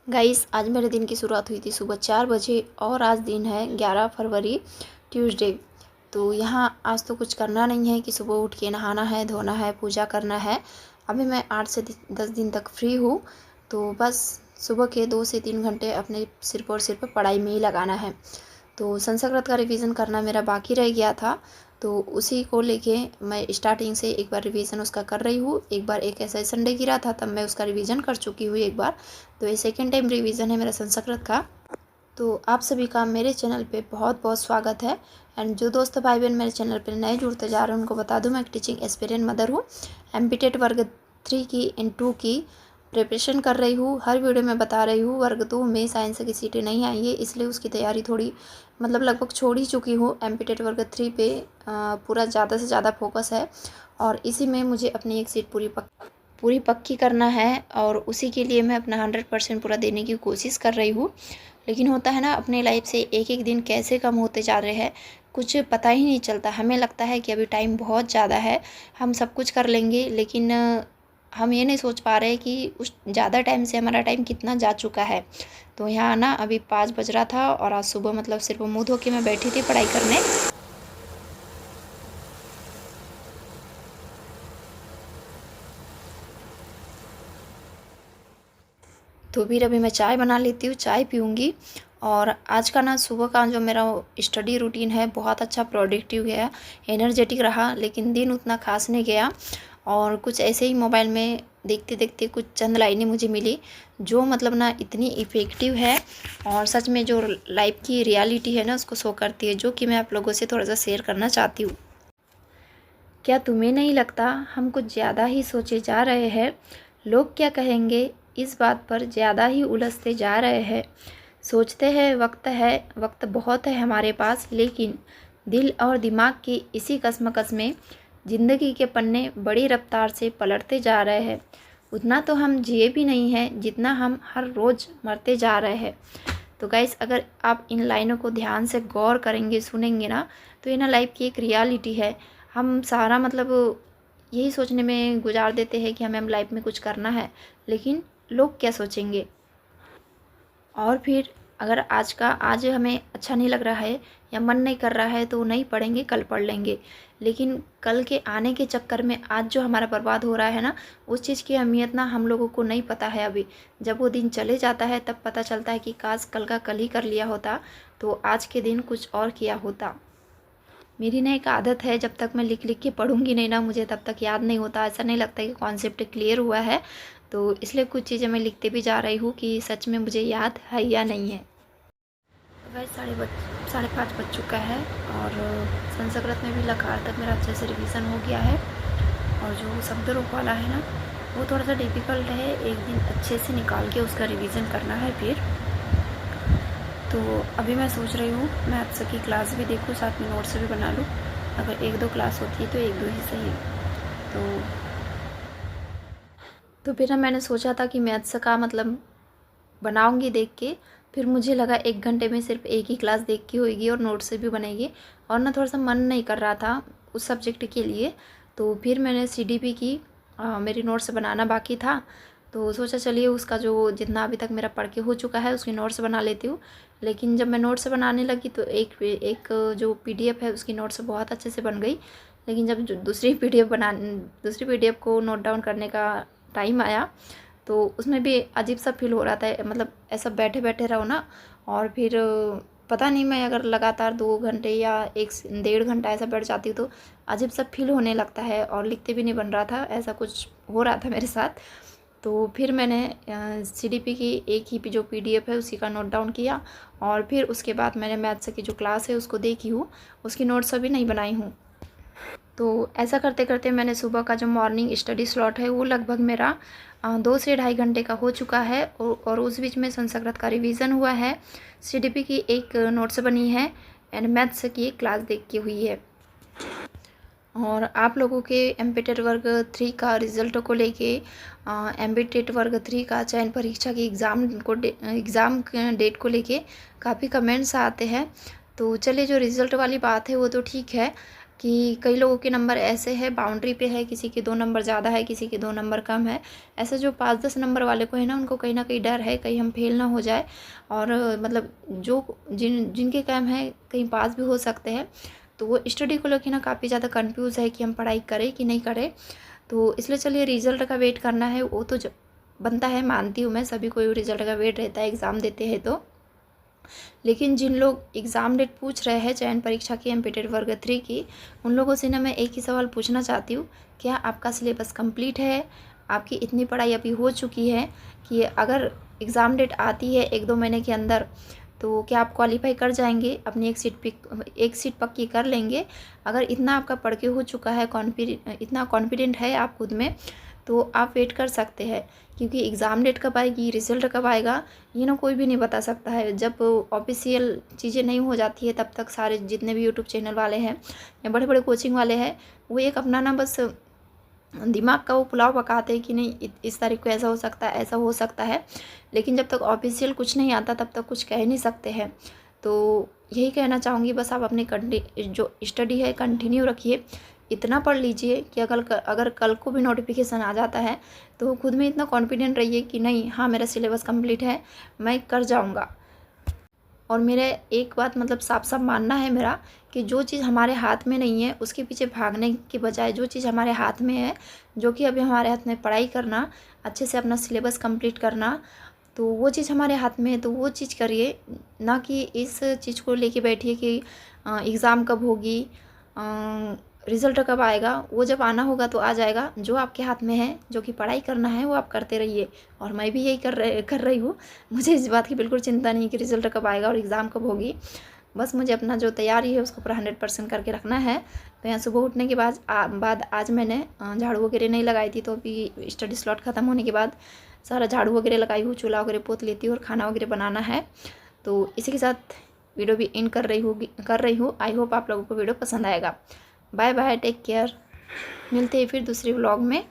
Guys, आज मेरे दिन की शुरुआत हुई थी सुबह 4 बजे और आज दिन है 11 फरवरी ट्यूसडे। तो यहाँ आज तो कुछ करना नहीं है कि सुबह उठ के नहाना है, धोना है, पूजा करना है। अभी मैं 8 से 10 दिन तक फ्री हूँ। तो बस सुबह के 2 से 3 घंटे अपने सिर पर पढ़ाई में ही लगाना है। तो संस्कृत का रिवीजन करना मेरा बाकी रह गया था, तो उसी को लेके मैं स्टार्टिंग से एक बार रिवीजन उसका कर रही हूँ। एक बार एक ऐसा संडे गिरा था तब मैं उसका रिवीजन कर चुकी हूँ एक बार। तो ये सेकेंड टाइम रिवीजन है मेरा संस्कृत का। तो आप सभी का मेरे चैनल पे बहुत बहुत स्वागत है। एंड जो दोस्त भाई बहन मेरे चैनल पर नए जुड़ते जा रहे हैं उनको बता दूं, मैं एक टीचिंग एस्पिरेंट मदर हूँ। एमपीटेट वर्ग 3 की इन 2 की प्रिपरेशन कर रही हूँ। हर वीडियो में बता रही हूँ वर्ग 2 में साइंस की सीटें नहीं आई है, इसलिए उसकी तैयारी थोड़ी लगभग छोड़ ही चुकी हूँ। एमपीटेट वर्ग 3 पे पूरा ज़्यादा से ज़्यादा फोकस है और इसी में मुझे अपनी एक सीट पूरी पक्की करना है और उसी के लिए मैं अपना 100% पूरा देने की कोशिश कर रही हूँ। लेकिन होता है ना, अपने लाइफ से एक एक दिन कैसे कम होते जा रहे हैं कुछ पता ही नहीं चलता। हमें लगता है कि अभी टाइम बहुत ज़्यादा है, हम सब कुछ कर लेंगे, लेकिन हम ये नहीं सोच पा रहे कि उस ज़्यादा टाइम से हमारा टाइम कितना जा चुका है। तो यहाँ ना अभी 5 बज रहा था और आज सुबह सिर्फ मुँह धो के मैं बैठी थी पढ़ाई करने। तो फिर अभी मैं चाय बना लेती हूँ, चाय पीऊँगी। और आज का ना सुबह का जो मेरा स्टडी रूटीन है बहुत अच्छा प्रोडक्टिव गया, एनर्जेटिक रहा, लेकिन दिन उतना खास नहीं गया। और कुछ ऐसे ही मोबाइल में देखते देखते कुछ चंद लाइनें मुझे मिली जो ना इतनी इफ़ेक्टिव है और सच में जो लाइफ की रियलिटी है ना उसको शो करती है, जो कि मैं आप लोगों से थोड़ा सा शेयर करना चाहती हूँ। क्या तुम्हें नहीं लगता हम कुछ ज़्यादा ही सोचे जा रहे हैं? लोग क्या कहेंगे, इस बात पर ज़्यादा ही उलझते जा रहे हैं। सोचते हैं वक्त बहुत है हमारे पास, लेकिन दिल और दिमाग की इसी कश्मकश में ज़िंदगी के पन्ने बड़ी रफ्तार से पलटते जा रहे हैं। उतना तो हम जिए भी नहीं हैं जितना हम हर रोज़ मरते जा रहे हैं। तो गाइस, अगर आप इन लाइनों को ध्यान से गौर करेंगे, सुनेंगे ना, तो ये ना लाइफ की एक रियलिटी है। हम सारा यही सोचने में गुजार देते हैं कि हमें हम लाइफ में कुछ करना है, लेकिन लोग क्या सोचेंगे। और फिर अगर आज हमें अच्छा नहीं लग रहा है या मन नहीं कर रहा है तो नहीं पढ़ेंगे, कल पढ़ लेंगे। लेकिन कल के आने के चक्कर में आज जो हमारा बर्बाद हो रहा है ना, उस चीज़ की अहमियत ना हम लोगों को नहीं पता है अभी। जब वो दिन चले जाता है तब पता चलता है कि काश कल का कल ही कर लिया होता, तो आज के दिन कुछ और किया होता। मेरी ना एक आदत है, जब तक मैं लिख लिख के पढ़ूंगी नहीं ना, मुझे तब तक याद नहीं होता। ऐसा नहीं लगता कि कॉन्सेप्ट क्लियर हुआ है। तो इसलिए कुछ चीज़ें मैं लिखते भी जा रही हूँ कि सच में मुझे याद है या नहीं है। वैसे 5:30 बज चुका है और संस्कृत में भी लकार तक मेरा अच्छे से रिवीजन हो गया है। और जो शब्द रूप वाला है ना, वो थोड़ा सा डिफ़िकल्ट है, एक दिन अच्छे से निकाल के उसका रिवीजन करना है फिर। तो अभी मैं सोच रही हूँ मैथ्स की क्लास भी देखूँ, साथ में नोट्स भी बना लूँ। अगर 1-2 क्लास होती है तो 1-2 ही सही। तो फिर ना मैंने सोचा था कि मैथ्स का बनाऊंगी देख के। फिर मुझे लगा 1 घंटे में सिर्फ एक ही क्लास देख के होगी और नोट्स भी बनेगी, और ना थोड़ा सा मन नहीं कर रहा था उस सब्जेक्ट के लिए। तो फिर मैंने सीडीपी की मेरी नोट्स बनाना बाकी था, तो सोचा चलिए उसका जो जितना अभी तक मेरा पढ़ के हो चुका है उसकी नोट्स बना लेती हूँ। लेकिन जब मैं नोट्स बनाने लगी तो एक जो पीडीएफ है उसकी नोट्स बहुत अच्छे से बन गई। लेकिन जब दूसरी पीडीएफ को नोट डाउन करने का टाइम आया तो उसमें भी अजीब सा फील हो रहा था। ऐसा बैठे बैठे रहो ना, और फिर पता नहीं, मैं अगर लगातार 2 घंटे या 1-1.5 घंटा ऐसा बैठ जाती हूँ तो अजीब सा फील होने लगता है और लिखते भी नहीं बन रहा था। ऐसा कुछ हो रहा था मेरे साथ। तो फिर मैंने सीडीपी की एक ही जो पीडीएफ है उसी का नोट डाउन किया, और फिर उसके बाद मैंने मैथ्स की जो क्लास है उसको देखी हूँ, उसकी नोट्स अभी नहीं बनाई हूँ। तो ऐसा करते करते मैंने सुबह का जो मॉर्निंग स्टडी स्लॉट है वो लगभग मेरा 2 से 2.5 घंटे का हो चुका है। और उस बीच में संस्कृत का रिवीजन हुआ है, सीडीपी की एक नोट्स बनी है एंड मैथ्स की एक क्लास देख की हुई है। और आप लोगों के एमपीटेट वर्ग 3 का रिज़ल्ट को लेके एमपीटेट वर्ग 3 का चयन परीक्षा की एग्ज़ाम डेट को लेके काफ़ी कमेंट्स आते हैं। तो चलिए, जो रिज़ल्ट वाली बात है वो तो ठीक है, कि कई लोगों के नंबर ऐसे है बाउंड्री पे है, किसी के 2 नंबर ज़्यादा है, किसी के 2 नंबर कम है। ऐसे जो 5-10 नंबर वाले को है ना, उनको कहीं ना कहीं डर है कहीं हम फेल ना हो जाए, और मतलब जो जिनके कम है कहीं पास भी हो सकते हैं। तो वो स्टडी को लेकर ना काफ़ी ज़्यादा कंफ्यूज है कि हम पढ़ाई करें कि नहीं करें। तो इसलिए चलिए रिज़ल्ट का वेट करना है, वो तो बनता है, मानती हूँ मैं, सभी को रिज़ल्ट का वेट रहता है एग्ज़ाम देते हैं तो। लेकिन जिन लोग एग्ज़ाम डेट पूछ रहे हैं चयन परीक्षा की एमपीटेड वर्ग 3 की, उन लोगों से ना मैं एक ही सवाल पूछना चाहती हूँ, क्या आपका सिलेबस कंप्लीट है? आपकी इतनी पढ़ाई अभी हो चुकी है कि अगर एग्ज़ाम डेट आती है 1-2 महीने के अंदर, तो क्या आप क्वालिफाई कर जाएंगे, अपनी एक सीट पक्की कर लेंगे? अगर इतना आपका पढ़ के हो चुका है, इतना कॉन्फिडेंट है आप खुद में, तो आप वेट कर सकते हैं। क्योंकि एग्ज़ाम डेट कब आएगी, रिज़ल्ट कब आएगा, ये ना कोई भी नहीं बता सकता है। जब ऑफिशियल चीज़ें नहीं हो जाती है तब तक सारे जितने भी यूट्यूब चैनल वाले हैं या बड़े बड़े कोचिंग वाले हैं, वो एक अपना ना बस दिमाग का वो पुलाव पकाते हैं कि नहीं इस तारीख को ऐसा हो सकता है, ऐसा हो सकता है। लेकिन जब तक ऑफिशियल कुछ नहीं आता तब तक कुछ कह नहीं सकते हैं। तो यही कहना चाहूँगी, बस आप अपनी जो स्टडी है कंटिन्यू रखिए, इतना पढ़ लीजिए कि अगर कल को भी नोटिफिकेशन आ जाता है तो खुद में इतना कॉन्फिडेंट रहिए कि नहीं, हाँ मेरा सिलेबस कंप्लीट है, मैं कर जाऊँगा। और मेरे एक बात मतलब साफ साफ मानना है मेरा, कि जो चीज़ हमारे हाथ में नहीं है उसके पीछे भागने के बजाय जो चीज़ हमारे हाथ में है, जो कि अभी हमारे हाथ में पढ़ाई करना, अच्छे से अपना सिलेबस कंप्लीट करना, तो वो चीज़ हमारे हाथ में है तो वो चीज़ करिए। ना कि इस चीज़ को लेके बैठिए कि एग्ज़ाम कब होगी, रिज़ल्ट कब आएगा। वो जब आना होगा तो आ जाएगा। जो आपके हाथ में है, जो कि पढ़ाई करना है, वो आप करते रहिए। और मैं भी यही कर रही हूँ। मुझे इस बात की बिल्कुल चिंता नहीं कि रिज़ल्ट कब आएगा और एग्ज़ाम कब होगी। बस मुझे अपना जो तैयारी है उसको पूरा 100% करके रखना है। तो यहाँ सुबह उठने के बाद आज मैंने झाड़ू वगैरह नहीं लगाई थी, तो अभी स्टडी स्लॉट ख़त्म होने के बाद सारा झाड़ू वगैरह लगाई हूँ, चूल्हा वगैरह पोत लेती हूँ और खाना वगैरह बनाना है। तो इसी के साथ वीडियो भी इन कर रही हूँ। आई होप आप लोगों को वीडियो पसंद आएगा। Bye bye, take care. मिलते हैं फिर दूसरे व्लॉग में।